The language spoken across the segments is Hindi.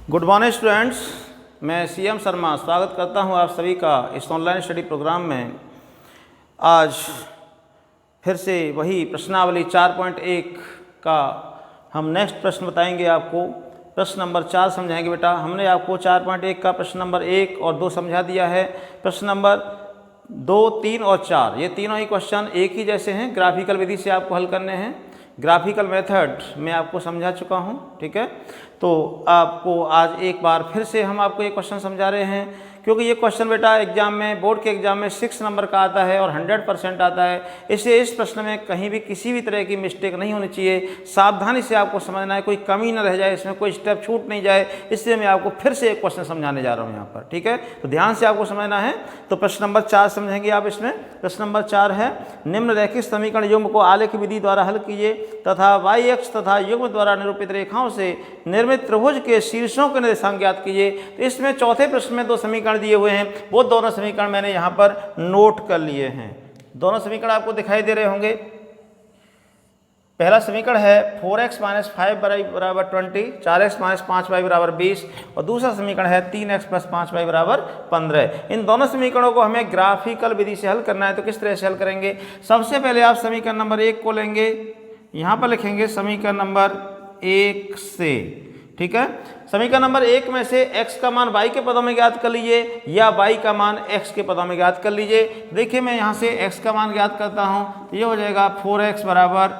गुड मॉर्निंग स्टूडेंट्स, मैं सीएम शर्मा स्वागत करता हूं आप सभी का इस ऑनलाइन स्टडी प्रोग्राम में। आज फिर से वही प्रश्नावली 4.1 का हम नेक्स्ट प्रश्न बताएंगे आपको। प्रश्न नंबर 4 समझाएंगे बेटा। हमने आपको 4.1 का प्रश्न नंबर 1 और 2 समझा दिया है। प्रश्न नंबर 2, 3 और 4 ये तीनों ही क्वेश्चन एक ही जैसे हैं, ग्राफिकल विधि से आपको हल करने हैं। ग्राफिकल मेथड मैं आपको समझा चुका हूं, ठीक है। तो आपको आज एक बार फिर से हम आपको ये क्वेश्चन समझा रहे हैं, क्योंकि ये क्वेश्चन बेटा एग्जाम में, बोर्ड के एग्जाम में 6 नंबर का आता है और 100% आता है। इसलिए इस प्रश्न में कहीं भी किसी भी तरह की मिस्टेक नहीं होनी चाहिए। सावधानी से आपको समझना है, कोई कमी न रह जाए, इसमें कोई स्टेप छूट नहीं जाए। इसलिए मैं आपको फिर से एक क्वेश्चन समझाने जा रहा हूँ यहाँ पर, ठीक है। तो ध्यान से आपको समझना है। तो प्रश्न नंबर 4 समझेंगे आप इसमें। प्रश्न नंबर 4 है, निम्नलिखित समीकरण युग्म को आलेख विधि द्वारा हल कीजिए तथा y अक्ष तथा युग्म द्वारा निरूपित रेखाओं से निर्मित त्रिभुज के शीर्षों के निर्देशांक ज्ञात कीजिए। तो इसमें चौथे प्रश्न में 2 समीकरण दिए हुए हैं, वो दोनों समीकरण मैंने यहाँ पर नोट कर लिए हैं। दोनों समीकरण आपको दिखाई दे रहे होंगे। पहला समीकरण है 4x - 5y बराबर 20, 4x - 5y बराबर 20 और दूसरा समीकरण है 3x + 5y बराबर 15। इन दोनों समीकरणों को हमें ग्राफिकल विधि से हल करना है। तो किस तरह से हल करेंगे? सबसे पहले आप समीकरण नंबर 1 को लेंगे, यहाँ पर लिखेंगे समीकरण नंबर 1 से, ठीक है। समीकरण नंबर 1 में से x का मान y के पदों में ज्ञात कर लीजिए या y का मान x के पदों में ज्ञात कर लीजिए। देखिए मैं यहाँ से x का मान ज्ञात करता हूँ, तो ये हो जाएगा 4x बराबर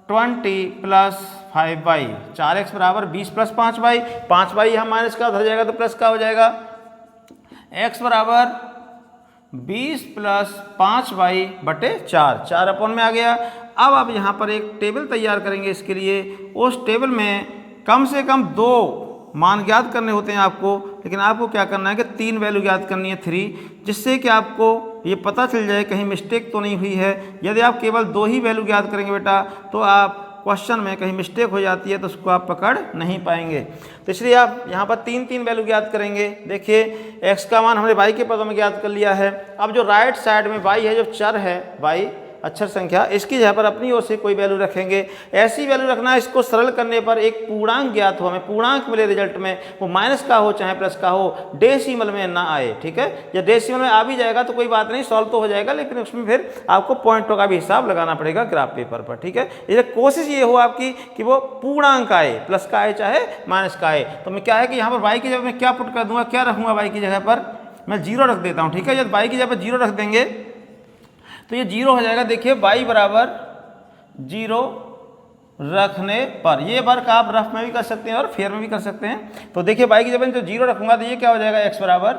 20 + 5y, 4x बराबर 20 + 5y, 5y यहाँ माइनस का उधर जाएगा तो प्लस का हो जाएगा। x बराबर 20 + 5y बटे 4, 4 अपॉन में आ गया। अब आप यहाँ पर एक टेबल तैयार करेंगे इसके लिए। उस टेबल में कम से कम 2 मान ज्ञात करने होते हैं आपको, लेकिन आपको क्या करना है कि 3 वैल्यू ज्ञात करनी है, 3, जिससे कि आपको ये पता चल जाए कहीं मिस्टेक तो नहीं हुई है। यदि आप केवल 2 ही वैल्यू ज्ञात करेंगे बेटा, तो आप क्वेश्चन में कहीं मिस्टेक हो जाती है तो उसको आप पकड़ नहीं पाएंगे। तो इसलिए आप यहाँ पर 3 वैल्यू ज्ञात करेंगे। देखिए x का मान हमने y के पदों में ज्ञात कर लिया है। अब जो राइट साइड में y है, जो चर है y अक्षर संख्या, इसकी जगह पर अपनी ओर से कोई वैल्यू रखेंगे। ऐसी वैल्यू रखना है, इसको सरल करने पर एक पूर्णांक ज्ञात हो, हमें पूर्णांक मिले रिजल्ट में, वो माइनस का हो चाहे प्लस का हो, डेसिमल में ना आए, ठीक है। जब डेसिमल में आ भी जाएगा तो कोई बात नहीं, सॉल्व तो हो जाएगा, लेकिन उसमें फिर आपको पॉइंटों का भी हिसाब लगाना पड़ेगा ग्राफ पेपर पर, ठीक है। इसलिए कोशिश ये हो आपकी कि वो पूर्णांक आए, प्लस का आए चाहे माइनस का आए। तो मैं क्या है कि यहाँ पर y की जगह मैं क्या पुट कर दूंगा, क्या रखूंगा y की जगह पर? मैं 0 रख देता हूँ, ठीक है। जब y की जगह पर 0 रख देंगे तो ये 0 हो जाएगा। देखिए y बराबर 0 रखने पर, ये वर्क आप रफ में भी कर सकते हैं और फेयर में भी कर सकते हैं। तो देखिए y की जब मैं 0 रखूंगा तो ये क्या हो जाएगा, x बराबर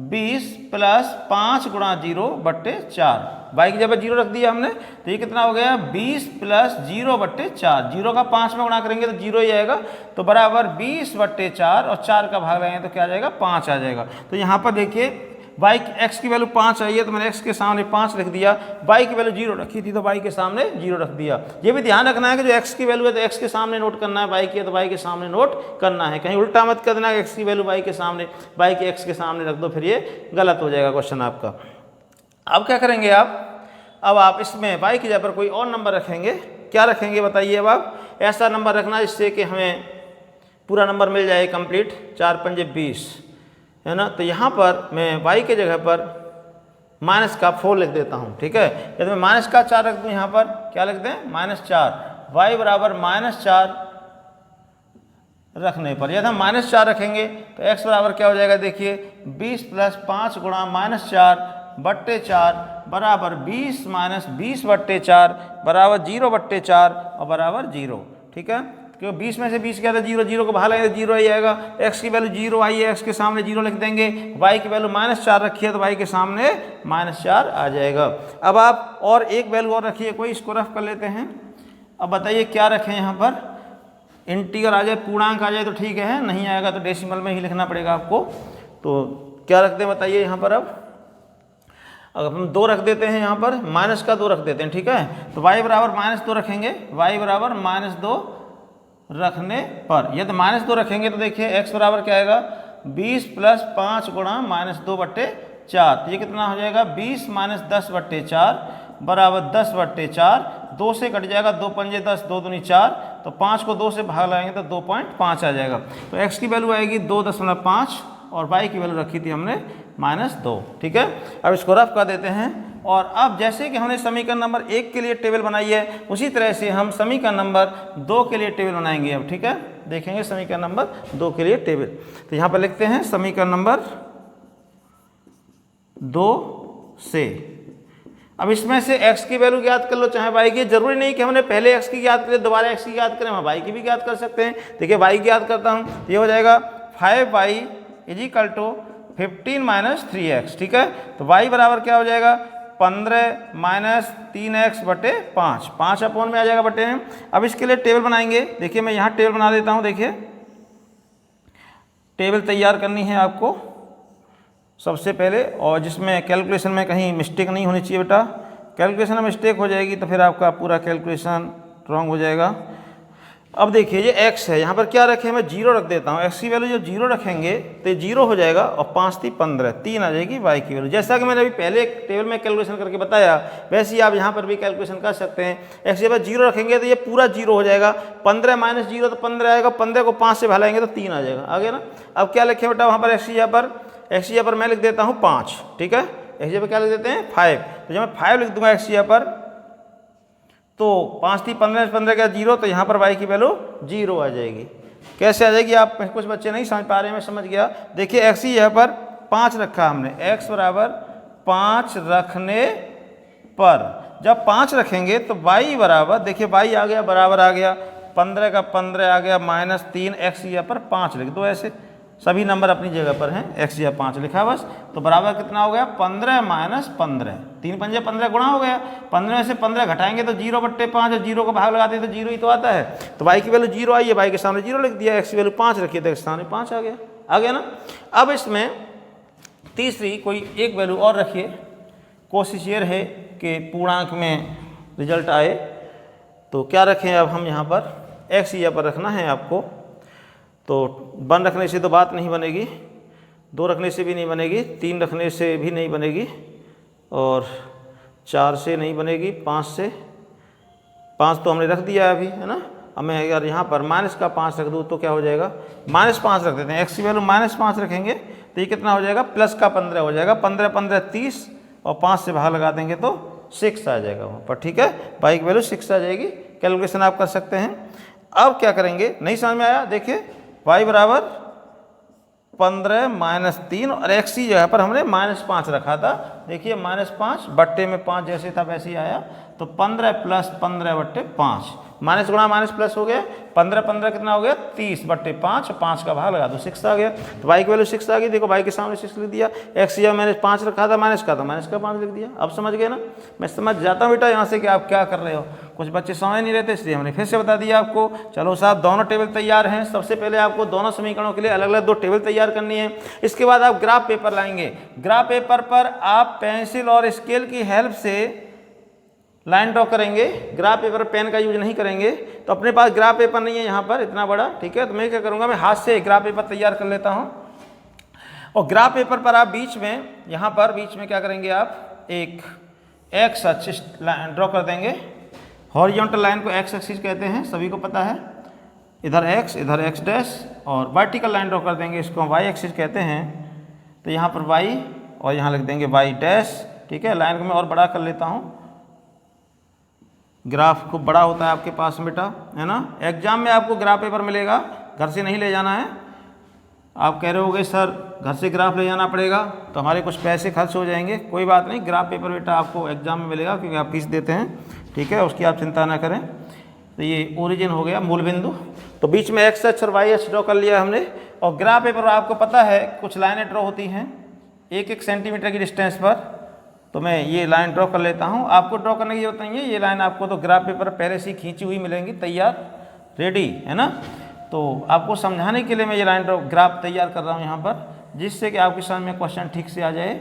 20 + 5 × 0 बटे 4। y की जब 0 रख दिया हमने तो ये कितना हो गया, 20 + 0 बटे 4। 0 का 5 में गुणा करेंगे तो 0 ही आएगा, तो बराबर 20 बटे 4 और 4 का भाग लगाएंगे तो क्या आ जाएगा, 5 आ जाएगा। तो यहाँ पर देखिए y x की वैल्यू 5 आई है तो मैंने x के सामने 5 लिख दिया, y की वैल्यू 0 रखी थी तो y के सामने 0 रख दिया। ये भी ध्यान रखना है कि जो x की वैल्यू है तो x के सामने नोट करना है, y की है तो y के सामने नोट करना है। कहीं उल्टा मत कर देना, x की वैल्यू y के सामने, y की x के सामने रख दो, फिर ये गलत हो जाएगा क्वेश्चन आपका। अब क्या करेंगे आप, अब आप इसमें y की जगह पर कोई और नंबर रखेंगे। क्या रखेंगे बताइए? अब आप ऐसा नंबर रखना जिससे कि हमें पूरा नंबर मिल जाए कंप्लीट, 4 × 5 = 20, है ना। तो यहाँ पर मैं y के जगह पर माइनस का 4 लिख देता हूँ, ठीक है। यदि मैं माइनस का 4 रख दूँ, यहाँ पर क्या लिख दें, -4, y बराबर -4 रखने पर, यदि हम -4 रखेंगे तो x बराबर क्या हो जाएगा, देखिए 20 + 5 × -4 बट्टे 4 बराबर 20 - 20 बट्टे 4 बराबर 0 बट्टे 4 और बराबर 0, ठीक है। क्योंकि 20 में से 20 क्या था, 0, 0 को बाहर लगेगा तो 0 ही आएगा। x की वैल्यू 0 आई है, x के सामने 0 लिख देंगे। y की वैल्यू -4 रखी है तो y के सामने -4 आ जाएगा। अब आप और एक वैल्यू और रखिए कोई, इसको रफ कर लेते हैं। अब बताइए क्या रखें यहाँ पर, इंटीगर आ जाए, पूर्णांक आ जाए तो ठीक है, नहीं आएगा तो डेसिमल में ही लिखना पड़ेगा आपको। तो क्या रख दें बताइए यहाँ पर? अब अगर हम 2 रख देते हैं, यहाँ पर माइनस का 2 रख देते हैं, ठीक है। तो y बराबर -2 रखेंगे, y बराबर -2 रखने पर, यदि -2 रखेंगे तो देखिए x बराबर क्या आएगा, 20 + 5 × -2 बट्टे 4। तो ये कितना हो जाएगा, 20 - 10 बट्टे 4 बराबर 10 बट्टे 4, 2 से कट जाएगा, 2 × 5 = 10, 2 दूनी 4, तो 5 को 2 से भाग लगाएंगे तो 2.5 आ जाएगा। तो x की वैल्यू आएगी 2.5 और y की वैल्यू रखी थी हमने -2। ठीक है, अब इसको रफ कर देते हैं। और अब जैसे कि हमने समीकरण नंबर 1 के लिए टेबल बनाई है, उसी तरह से हम समीकरण नंबर 2 के लिए टेबल बनाएंगे। अब ठीक है, देखेंगे समीकरण नंबर 2 के लिए टेबल। तो यहाँ पर लिखते हैं समीकरण नंबर 2 से। अब इसमें से x की वैल्यू ज्ञात कर लो चाहे y की, जरूरी नहीं कि हमने पहले x की ज्ञात करें दोबारा x की ज्ञात करें, हम y की भी ज्ञात कर सकते हैं। देखिए y ज्ञात करता हूँ, ये हो जाएगा 5y = 15 - 3x। ठीक है, तो y बराबर क्या हो जाएगा 15 - 3x बटे 5, 5 अपॉन में आ जाएगा बटे में। अब इसके लिए टेबल बनाएंगे। देखिए मैं यहाँ टेबल बना देता हूँ। देखिए टेबल तैयार करनी है आपको सबसे पहले, और जिसमें कैलकुलेशन में कहीं मिस्टेक नहीं होनी चाहिए बेटा। कैलकुलेशन में मिस्टेक हो जाएगी तो फिर आपका पूरा कैलकुलेशन रॉन्ग हो जाएगा। अब देखिए ये x है, यहाँ पर क्या रखें, मैं 0 रख देता हूँ। x की वैल्यू जब 0 रखेंगे तो 0 हो जाएगा और 5 × 3 = 15, 3 आ जाएगी y की वैल्यू। जैसा कि मैंने अभी पहले टेबल में कैलकुलेशन करके बताया, वैसे ही आप यहाँ पर भी कैलकुलेशन कर सकते हैं। x जब 0 रखेंगे तो ये पूरा 0 हो जाएगा, 15 - 0 तो 15 आएगा, 15 को 5 से भगाएंगे तो 3 आ जाएगा। आ गया ना। अब क्या लिखें बेटा वहाँ पर x यहाँ पर मैं लिख देता हूँ 5। ठीक है, x यहाँ पर क्या लिख देते हैं 5। तो जब मैं 5 लिख दूंगा x यहाँ पर, तो 5 × 3 = 15, 15 का 0, तो यहाँ पर y की वैल्यू 0 आ जाएगी। कैसे आ जाएगी, आप कुछ बच्चे नहीं समझ पा रहे हैं, मैं समझ गया। देखिए x यहाँ पर 5 रखा हमने, x बराबर 5 रखने पर जब 5 रखेंगे तो y बराबर, देखिए y आ गया बराबर आ गया, 15 का 15 आ गया -3, x यहाँ पर 5 लिख दो। ऐसे सभी नंबर अपनी जगह पर हैं, x या 5 लिखा बस। तो बराबर कितना हो गया 15 - 15, 3 × 5 = 15 गुणा हो गया। 15 में से 15 घटाएंगे तो 0/5, और 0 को भाग लगाते हैं तो 0 ही तो आता है। तो y की वैल्यू 0 आई है, y के सामने 0 लिख दिया, x की वैल्यू 5 रखी तो x के सामने 5 आ गया। आ गया ना। अब इसमें तीसरी कोई एक वैल्यू और रखिए, कोशिश ये रहे कि पूर्णांक में रिजल्ट आए। तो क्या रखें अब हम यहाँ पर, x यहाँ पर रखना है आपको। तो 1 रखने से तो बात नहीं बनेगी, 2 रखने से भी नहीं बनेगी, 3 रखने से भी नहीं बनेगी, और 4 से नहीं बनेगी, 5 तो हमने रख दिया है अभी, है ना। अब मैं अगर यहाँ पर -5 रख दूँ तो क्या हो जाएगा, -5 रख देते हैं। x की वैल्यू -5 रखेंगे तो ये कितना हो जाएगा, +15 हो जाएगा। 15 × 15 = 30, और 5 से भाग लगा देंगे तो 6 आ जाएगा वहाँ पर। ठीक है, y की वैल्यू 6 आ जाएगी। कैलकुलेशन आप कर सकते हैं। अब क्या करेंगे, नहीं समझ में आया, देखिए y बराबर 15 - 3, और x की जगह पर हमने -5 रखा था। देखिए -5 बट्टे में 5 जैसे था वैसे ही आया, तो 15 + 15/5, माइनस गुणा माइनस प्लस हो गया। 15 15 कितना हो गया 30/5, 5 का भाग लगा दो 6 आ गया। तो y की वैल्यू 6 आ गई। देखो y के सामने 6 लिख दिया, x या मैंने 5 रखा था माइनस का, तो माइनस का 5 लिख दिया। अब समझ गए ना। मैं समझ जाता हूँ बेटा यहाँ से कि आप क्या कर रहे हो। कुछ बच्चे समझ नहीं रहते, इसलिए हमने फिर से बता दिया आपको। चलो साहब, दोनों टेबल तैयार हैं। सबसे पहले आपको दोनों समीकरणों के लिए अलग अलग 2 टेबल तैयार करनी है। इसके बाद आप ग्राफ पेपर लाएंगे। ग्राफ पेपर पर आप पेंसिल और स्केल की हेल्प से लाइन ड्रॉ करेंगे। ग्राफ पेपर पेन का यूज नहीं करेंगे। तो अपने पास ग्राफ पेपर नहीं है यहाँ पर इतना बड़ा, ठीक है। तो मैं क्या करूँगा, मैं हाथ से ग्राफ पेपर तैयार कर लेता हूँ। और ग्राफ पेपर पर आप बीच में, यहाँ पर बीच में क्या करेंगे, आप एक एक्स एक्सिस ड्रॉ कर देंगे। हॉरिजॉन्टल लाइन को एक्स एक्सिस कहते हैं, सभी को पता है। इधर एक्स डैश, और वर्टिकल लाइन ड्रॉ कर देंगे, इसको वाई एक्सिस कहते हैं। तो यहाँ पर वाई और यहाँ लिख देंगे वाई डैश, ठीक है। लाइन को मैं और बड़ा कर लेता हूँ। ग्राफ खूब बड़ा होता है आपके पास बेटा, है ना। एग्जाम में आपको ग्राफ पेपर मिलेगा, घर से नहीं ले जाना है। आप कह रहे होगे सर घर से ग्राफ ले जाना पड़ेगा तो हमारे कुछ पैसे खर्च हो जाएंगे। कोई बात नहीं, ग्राफ पेपर बेटा आपको एग्जाम में मिलेगा, क्योंकि आप फीस देते हैं, ठीक है। उसकी आप चिंता ना करें। तो ये ओरिजिन हो गया, मूल बिंदु। तो बीच में एक्स अक्ष और वाई अक्ष ड्रॉ कर लिया हमने। और ग्राफ पेपर आपको पता है कुछ लाइनें ड्रॉ होती हैं 1-1 सेंटीमीटर की डिस्टेंस पर। तो मैं ये लाइन ड्रॉ कर लेता हूँ। आपको ड्रॉ करने की जरूरत नहीं है, ये लाइन आपको तो ग्राफ पेपर पहले से ही खींची हुई मिलेंगी, तैयार रेडी, है ना। तो आपको समझाने के लिए मैं ये लाइन ड्रॉ ग्राफ तैयार कर रहा हूँ यहाँ पर, जिससे कि आपकी समझ में क्वेश्चन ठीक से आ जाए।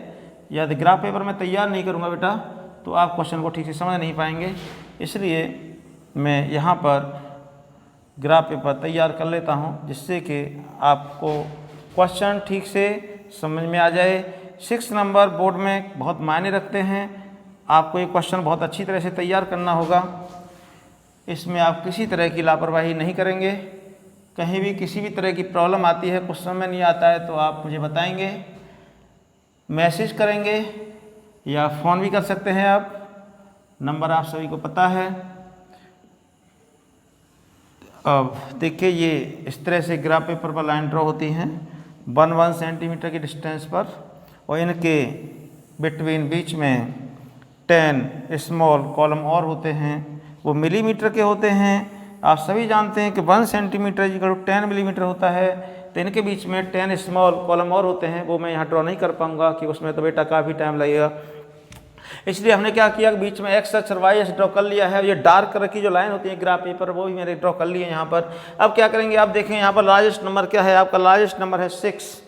यदि ग्राफ पेपर में तैयार नहीं करूँगा बेटा तो आप क्वेश्चन को ठीक से समझ नहीं पाएंगे। इसलिए मैं यहाँ पर ग्राफ पेपर तैयार कर लेता हूँ, जिससे कि आपको क्वेश्चन ठीक से समझ में आ जाए। 6 नंबर बोर्ड में बहुत मायने रखते हैं। आपको ये क्वेश्चन बहुत अच्छी तरह से तैयार करना होगा। इसमें आप किसी तरह की लापरवाही नहीं करेंगे। कहीं भी किसी भी तरह की प्रॉब्लम आती है, कुछ समझ नहीं आता है तो आप मुझे बताएंगे, मैसेज करेंगे या फ़ोन भी कर सकते हैं आप, नंबर आप सभी को पता है। अब देखिए ये इस तरह से ग्राफ पेपर पर लाइन ड्रॉ होती हैं 1 सेंटीमीटर की डिस्टेंस पर, और इनके बिटवीन बीच में 10 स्मॉल कॉलम और होते हैं, वो मिलीमीटर के होते हैं। आप सभी जानते हैं कि 1 सेंटीमीटर इक्वल टू 10 मिलीमीटर होता है, तो इनके बीच में 10 स्मॉल कॉलम और होते हैं, वो मैं यहाँ ड्रॉ नहीं कर पाऊँगा कि उसमें तो बेटा काफ़ी टाइम लगेगा। इसलिए हमने क्या किया कि बीच में एक्स अक्ष और वाई अक्ष ड्रॉ कर लिया है। ये डार्क कलर की जो लाइन होती है ग्राफ पेपर, वो भी मैंने ड्रॉ कर ली है यहाँ पर। अब क्या करेंगे, आप देखें यहाँ पर लार्जेस्ट नंबर क्या है, आपका लार्जेस्ट नंबर है 6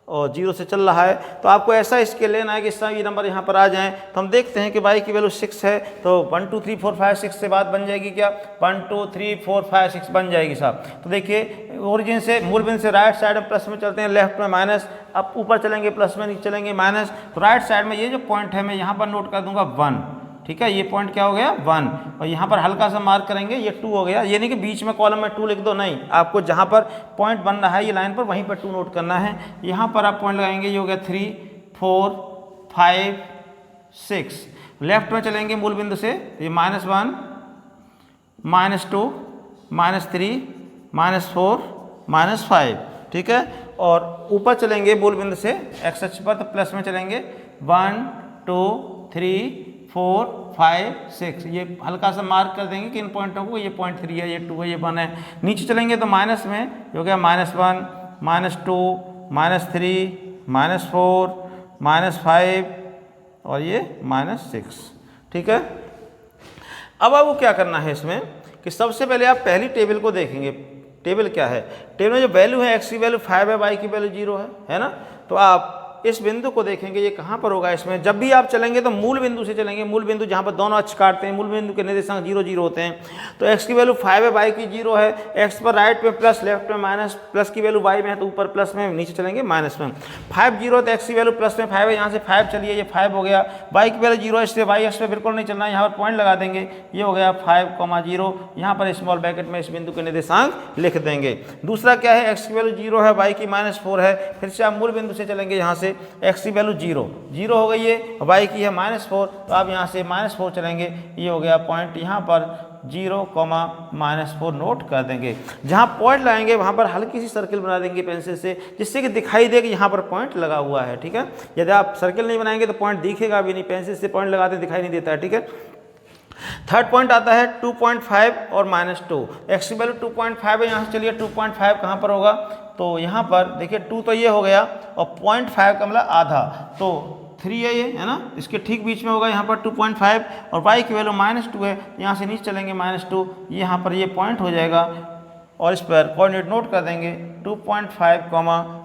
और 0 से चल रहा है, तो आपको ऐसा स्केल लेना है कि सभी नंबर यहाँ पर आ जाएं। तो हम देखते हैं कि y की वैल्यू 6 है, तो 1 2 3 4 5 6 से बात बन जाएगी क्या, 1 2 3 4 5 6 बन जाएगी साहब। तो देखिए ओरिजिन से मूल बिंदु से राइट साइड में प्लस में चलते हैं, लेफ्ट में माइनस, अब ऊपर चलेंगे प्लस में, नीचे चलेंगे माइनस। तो राइट साइड में ये जो पॉइंट है मैं यहाँ पर नोट कर दूंगा 1, ठीक है, ये पॉइंट क्या हो गया 1, और यहाँ पर हल्का सा मार्क करेंगे ये 2 हो गया। ये नहीं कि बीच में कॉलम में 2 लिख दो, नहीं, आपको जहाँ पर पॉइंट बन रहा है ये लाइन पर वहीं पर 2 नोट करना है। यहाँ पर आप पॉइंट लगाएंगे, ये हो गया 3 4 5 6। लेफ्ट में चलेंगे मूल बिंदु से, ये -1 -2 -3 -4 -5, ठीक है, और ऊपर चलेंगे मूल बिंदु से एक्स अक्ष पर, तो प्लस में चलेंगे 1 2 3 4 5 6। ये हल्का सा मार्क कर देंगे कि इन पॉइंटों को, ये पॉइंट 3 है, ये 2 है, ये 1 है। नीचे चलेंगे तो माइनस में, ये हो गया -1 -2 -3 -4 -5 और ये -6, ठीक है। अब आपको क्या करना है इसमें कि सबसे पहले आप पहली टेबल को देखेंगे। टेबल क्या है, टेबल में जो वैल्यू है, x की वैल्यू 5 है, y की वैल्यू 0 है ना। तो आप इस बिंदु को देखेंगे, ये कहाँ पर होगा इसमें। जब भी आप चलेंगे तो मूल बिंदु से चलेंगे, मूल बिंदु जहाँ पर दोनों अक्ष काटते हैं, मूल बिंदु के निर्देशांक 0 0 होते हैं। तो x की वैल्यू 5 है, y की 0 है, x पर राइट में प्लस, लेफ्ट में माइनस, प्लस की वैल्यू y में है तो ऊपर प्लस में, नीचे चलेंगे माइनस में। 5 0 तो x की वैल्यू प्लस में 5 है, यहाँ से 5 चलिए, ये 5 हो गया। y की वैल्यू 0 है, इसलिए y अक्ष पे बिल्कुल नहीं चलना है, यहाँ पर पॉइंट लगा देंगे, ये हो गया 5 0। यहाँ पर स्मॉल ब्रैकेट में इस बिंदु के निर्देशांक लिख देंगे। दूसरा क्या है, x की वैल्यू 0 है, y की -4 है, फिर से आप मूल बिंदु से चलेंगे, यहाँ से x की वैल्यू 0 हो गई है, y की है -4, तो आप यहाँ से -4 चलेंगे, ये हो गया पॉइंट, यहाँ पर 0, -4 नोट कर देंगे। जहाँ पॉइंट लगाएंगे वहाँ पर हल्की सी सर्किल बना देंगे पेंसिल से, जिससे कि दिखाई दे कि यहाँ पर पॉइंट लगा हुआ है, ठीक है। यदि आप सर्किल नहीं बनाएंगे तो पॉइंट दिखेगा भी नहीं, पेंसिल से पॉइंट लगाते दिखाई नहीं देता है, ठीक है। थर्ड पॉइंट आता है 2.5 और -2। एक्स की वैल्यू 2.5 है, यहाँ से चलिए 2.5 कहाँ पर होगा, तो यहाँ पर देखिए 2 तो ये हो गया और 0.5 का मतलब आधा, तो 3 है ये, है ना, इसके ठीक बीच में होगा यहाँ पर 2.5, और y की वैल्यू -2 है, यहाँ से नीचे चलेंगे -2, यहाँ पर ये पॉइंट हो जाएगा और इस पर कोऑर्डिनेट नोट कर देंगे 2.5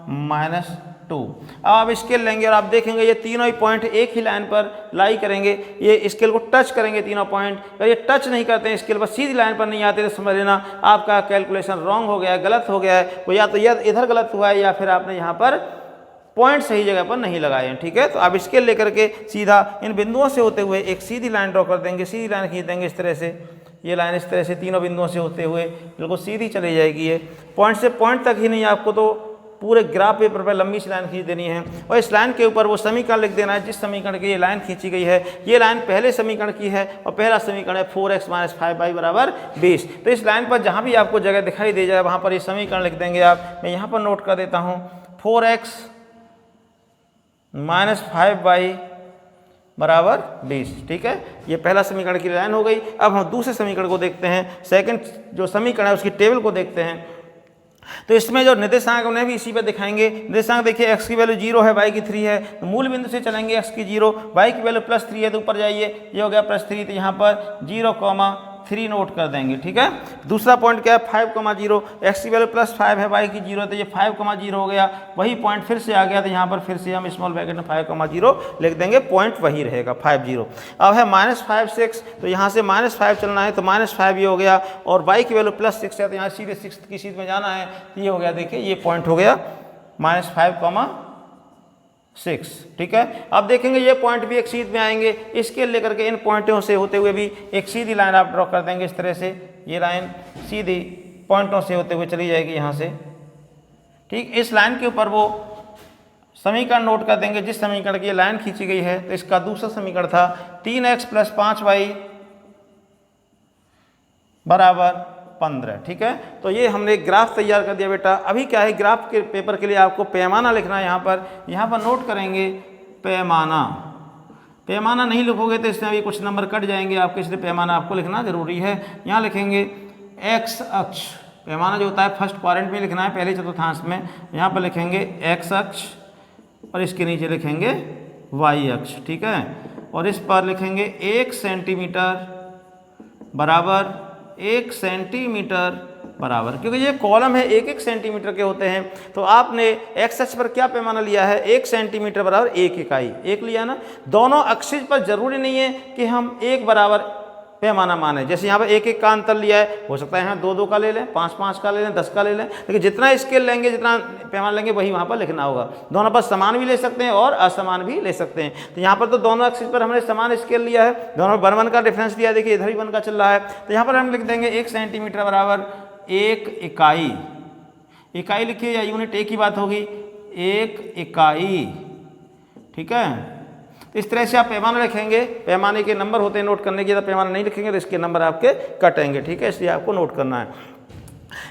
-2। अब आप स्केल लेंगे और आप देखेंगे ये तीनों ही पॉइंट एक ही लाइन पर लाई करेंगे, ये स्केल को टच करेंगे तीनों पॉइंट। अगर ये टच नहीं करते हैं स्केल पर, सीधी लाइन पर नहीं आते, तो समझ लेना आपका कैलकुलेशन रॉन्ग हो गया है, गलत हो गया है, वो या तो इधर गलत हुआ है या फिर आपने यहाँ पर पॉइंट सही जगह पर नहीं लगाए हैं, ठीक है। तो आप स्केल लेकर के सीधा इन बिंदुओं से होते हुए एक सीधी लाइन ड्रॉ कर देंगे, सीधी लाइन खींच देंगे इस तरह से, ये लाइन इस तरह से तीनों बिंदुओं से होते हुए बिल्कुल सीधी चली जाएगी। ये पॉइंट से पॉइंट तक ही नहीं, आपको तो पूरे ग्राफ पेपर पर लंबी सी लाइन खींच देनी है, और इस लाइन के ऊपर वो समीकरण लिख देना है जिस समीकरण की ये लाइन खींची गई है। ये लाइन पहले समीकरण की है और पहला समीकरण है 4x - 5y = 20। तो इस लाइन पर जहाँ भी आपको जगह दिखाई दे जाए वहाँ पर ये समीकरण लिख देंगे आप। मैं यहाँ पर नोट कर देता हूँ 4x - 5y = 20, ठीक है। ये पहला समीकरण की लाइन हो गई। अब हम दूसरे समीकरण को देखते हैं, सेकंड जो समीकरण है उसकी टेबल को देखते हैं। तो इसमें जो निर्देशांक उन्हें भी इसी पे दिखाएंगे। निर्देशांक देखिए x की वैल्यू 0 है, y की 3 है, तो मूल बिंदु से चलेंगे x की 0, y की वैल्यू +3 है तो ऊपर जाइए, ये हो गया +3, तो यहाँ पर 0,3 नोट कर देंगे, ठीक है। दूसरा पॉइंट क्या है 5,0, x की वैल्यू +5 है, y की 0 है, तो ये 5,0 हो गया, वही पॉइंट फिर से आ गया, तो यहाँ पर फिर से हम स्मॉल ब्रैकेट में 5,0 लिख देंगे, पॉइंट वही रहेगा 50। अब है -5 6, तो यहाँ से -5 चलना है, तो -5 ये हो गया, और y की वैल्यू +6 है, तो यहाँ सीधे 6 की सीध में जाना है, तो ये हो गया, देखिए ये पॉइंट हो गया -5,6, ठीक है। अब देखेंगे ये पॉइंट भी एक सीध में आएंगे, इसके लेकर के इन पॉइंटों से होते हुए भी एक सीधी लाइन आप ड्रॉ कर देंगे इस तरह से, ये लाइन सीधी पॉइंटों से होते हुए चली जाएगी यहाँ से, ठीक। इस लाइन के ऊपर वो समीकरण नोट कर देंगे जिस समीकरण की लाइन खींची गई है। तो इसका दूसरा समीकरण था 3x + 5y बराबर 15, ठीक है। तो ये हमने ग्राफ तैयार कर दिया बेटा। अभी क्या है, ग्राफ के पेपर के लिए आपको पैमाना लिखना है। यहाँ पर नोट करेंगे पैमाना। पैमाना नहीं लिखोगे तो इसमें अभी कुछ नंबर कट जाएंगे आपके, इसलिए पैमाना आपको लिखना जरूरी है। यहाँ लिखेंगे x अक्ष, पैमाना जो होता है फर्स्ट क्वाड्रेंट में लिखना है, पहले चतुर्थांश में। यहाँ पर लिखेंगे x अक्ष और इसके नीचे लिखेंगे y अक्ष, ठीक है। और इस पर लिखेंगे 1 सेंटीमीटर बराबर 1 सेंटीमीटर बराबर, क्योंकि ये कॉलम है 1-1 सेंटीमीटर के होते हैं। तो आपने एक्स अक्ष पर क्या पैमाना लिया है, 1 सेंटीमीटर बराबर 1 इकाई, 1 लिया ना। दोनों अक्षिज पर जरूरी नहीं है कि हम 1 बराबर पैमाना माने। जैसे यहाँ पर 1-1 का अंतर लिया है, हो सकता है यहाँ 2-2 का ले लें, 5-5 का ले लें, 10 का ले लें, लेकिन जितना स्केल लेंगे, जितना पैमाना लेंगे, वही वहाँ पर लिखना होगा। दोनों पर समान भी ले सकते हैं और असमान भी ले सकते हैं। तो यहाँ पर तो दोनों अक्षिज पर हमने समान स्केल लिया है, दोनों 1-1 का डिफरेंस दिया। देखिए इधर भी 1 का चल रहा है, तो यहाँ पर हम लिख देंगे 1 सेंटीमीटर बराबर 1 इकाई। इकाई लिखिए या यूनिट एक ही बात होगी, 1 इकाई, ठीक है। तो इस तरह से आप पैमाना लिखेंगे। पैमाने के नंबर होते हैं नोट करने के, तो पैमाना नहीं लिखेंगे तो इसके नंबर आपके कटेंगे, ठीक है। इसलिए आपको नोट करना है।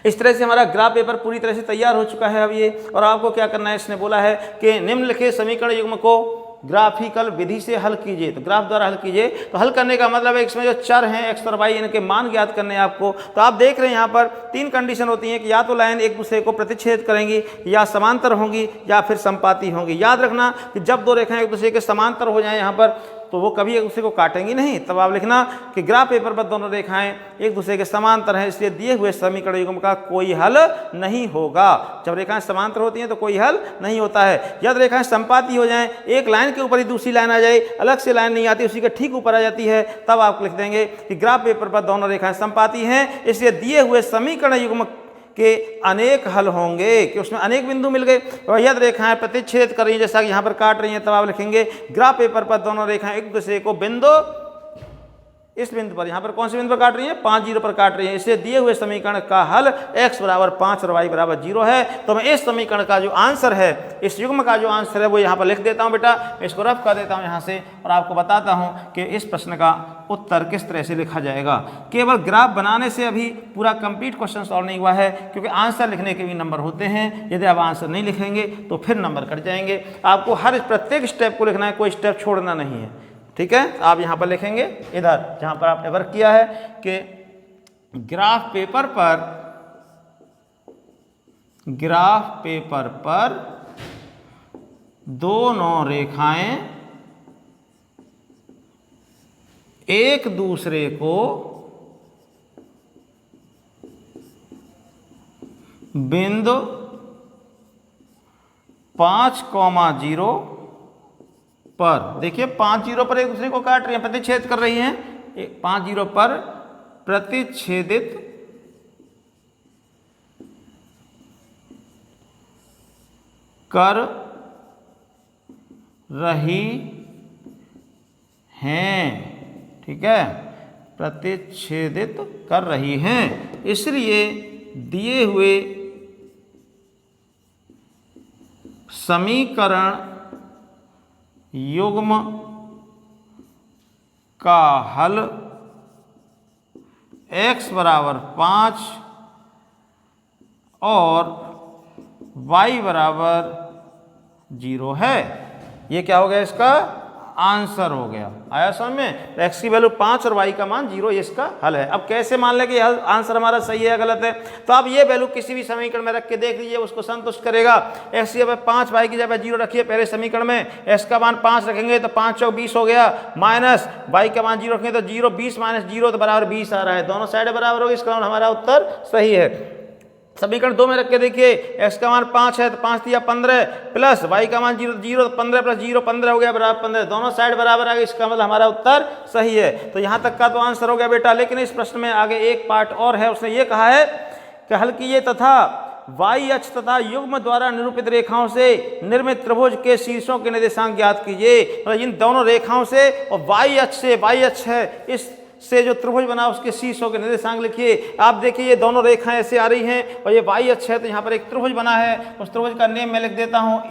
इस तरह से हमारा ग्राफ पेपर पूरी तरह से तैयार हो चुका है अब ये। और आपको क्या करना है, इसने बोला है कि निम्नलिखित समीकरण युग्म को ग्राफिकल विधि से हल कीजिए। तो ग्राफ द्वारा हल कीजिए। तो हल करने का मतलब है इसमें जो चर हैं x और y, इनके मान ज्ञात करने हैं आपको। तो आप देख रहे हैं यहाँ पर 3 कंडीशन होती हैं कि या तो लाइन एक दूसरे को प्रतिच्छेद करेंगी, या समांतर होंगी, या फिर संपाती होंगी। याद रखना कि जब 2 रेखाएं एक दूसरे के समांतर हो जाएं यहाँ पर, तो वो कभी एक दूसरे को काटेंगी नहीं। तब आप लिखना कि ग्राफ पेपर पर दोनों रेखाएं एक दूसरे के समांतर हैं, इसलिए दिए हुए समीकरण युग्म का कोई हल नहीं होगा। जब रेखाएं समांतर होती हैं तो कोई हल नहीं होता है। यदि रेखाएं संपाती हो जाएं, एक लाइन के ऊपर ही दूसरी लाइन आ जाए, अलग से लाइन नहीं आती, उसी के ठीक ऊपर आ जाती है, तब आप लिख देंगे कि ग्राफ पेपर पर दोनों रेखाएं संपाती हैं, इसलिए दिए हुए समीकरण युग्म के अनेक हल होंगे, कि उसमें अनेक बिंदु मिल गए। और यदि रेखाएं प्रतिच्छेद कर रही हैं, जैसा कि यहाँ पर काट रही हैं, तब आप लिखेंगे ग्राफ पेपर पर दोनों रेखाएं एक दूसरे को बिंदु, इस बिंदु पर, यहाँ पर कौन से बिंदु पर काट रही हैं, 5 0 पर काट रही हैं। इससे दिए हुए समीकरण का हल x बराबर 5 और y बराबर 0 है। तो मैं इस समीकरण का जो आंसर है, इस युग्म का जो आंसर है, वो यहाँ पर लिख देता हूँ बेटा। मैं इसको रफ कर देता हूँ यहाँ से और आपको बताता हूँ कि इस प्रश्न का उत्तर किस तरह से लिखा जाएगा। केवल ग्राफ बनाने से अभी पूरा कंप्लीट क्वेश्चन सॉल्व नहीं हुआ है, क्योंकि आंसर लिखने के भी नंबर होते हैं। यदि आप आंसर नहीं लिखेंगे तो फिर नंबर कट जाएंगे। आपको हर प्रत्येक स्टेप को लिखना है, कोई स्टेप छोड़ना नहीं है, ठीक है। आप यहाँ पर लिखेंगे, इधर जहाँ पर आपने वर्क किया है, कि ग्राफ पेपर पर दोनों रेखाएं एक दूसरे को बिंदु 5,0 पर, देखिए 5 0 पर एक दूसरे को काट रही हैं, प्रतिच्छेद कर रही हैं, 5 0 पर प्रतिच्छेदित कर रही हैं, ठीक है, प्रतिच्छेदित कर रही हैं। इसलिए दिए हुए समीकरण युग्म का हल x बराबर 5 और y बराबर 0 है। ये क्या हो गया, इसका आंसर हो गया। आया समझ में। तो x की वैल्यू 5 और y का मान 0, ये इसका हल है। अब कैसे मान लें कि आंसर हमारा सही है या गलत है, तो आप ये वैल्यू किसी भी समीकरण में रख के देख लीजिए, उसको संतुष्ट करेगा। x की जगह 5, y की जगह 0 रखिए पहले समीकरण में। x का मान 5 रखेंगे तो 5 चौक 20 हो गया, माइनस y का मान 0 रखेंगे तो 0, 20 माइनस 0 तो बराबर 20 आ रहा है। दोनों साइड बराबर होगी, इसका हमारा उत्तर सही है। समीकरण 2 में रख के देखिए, x का मान 5 है तो 5 दिया 15, प्लस y का मान 0 0 तो 15 प्लस 0 15 हो गया बराबर 15। दोनों साइड बराबर आ गए, इसका मतलब हमारा उत्तर सही है। तो यहाँ तक का तो आंसर हो गया बेटा। लेकिन इस प्रश्न में आगे एक पार्ट और है। उसने ये कहा है कि हल कीजिए तथा y अक्ष तथा युग्म द्वारा निरूपित रेखाओं से निर्मित त्रिभुज के शीर्षों के निर्देशांक ज्ञात कीजिए। मतलब इन दोनों रेखाओं से और y अक्ष से, y अक्ष है, इस से जो त्रिभुज बना उसके शीर्षों के निर्देशांक लिखिए। आप देखिए ये दोनों रेखाएं ऐसे आ रही हैं और ये y अक्ष है, तो यहाँ पर एक त्रिभुज बना है, उस त्रिभुज का नेम मैं लिख देता हूँ ABC।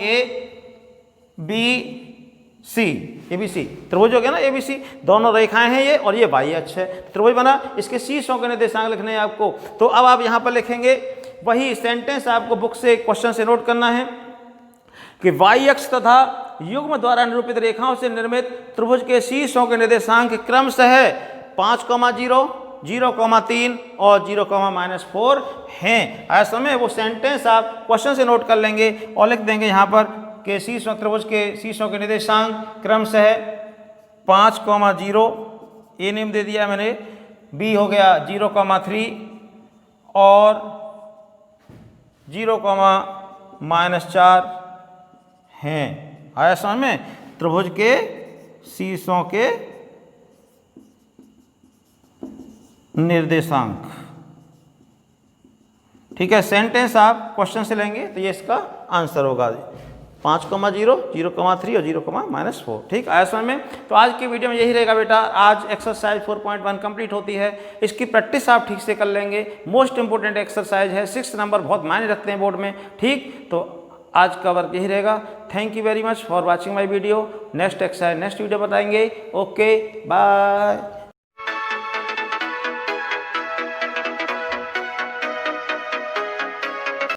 ABC त्रिभुज हो गया ना, ABC दोनों रेखाएं हैं ये, और ये y अक्ष है, त्रिभुज बना, इसके शीर्षों के निर्देशांक लिखने हैं आपको। तो अब आप यहाँ पर लिखेंगे वही सेंटेंस, आपको बुक से क्वेश्चन से नोट करना है कि y अक्ष तथा युग्म द्वारा निरूपित रेखाओं से निर्मित त्रिभुज के शीर्षों के निर्देशांक क्रमशः 5, 0, 0,3 और 0,-4 हैं। ऐसे में वो सेंटेंस आप क्वेश्चन से नोट कर लेंगे और लिख देंगे यहाँ पर कि शीर्षों त्रिभुज के शीर्षों के निर्देशांक क्रमशः 5, 0 ए नेम दे दिया मैंने, B हो गया 0,3 और 0,-4 हैं। आया समझ में? त्रिभुज के शीर्षों के निर्देशांक। ठीक है, सेंटेंस आप क्वेश्चन से लेंगे तो ये इसका आंसर होगा 5, 0, 0,3 और 0,-4। ठीक, आया समझ में? तो आज की वीडियो में यही रहेगा बेटा। आज एक्सरसाइज 4.1 कंप्लीट होती है, इसकी प्रैक्टिस आप ठीक से कर लेंगे। मोस्ट इंपोर्टेंट एक्सरसाइज है, 6 नंबर बहुत मायने रखते हैं बोर्ड में। ठीक, तो आज का वर्क यही रहेगा। Thank you very much for watching my video. Next exercise next video बताएंगे। Okay, bye.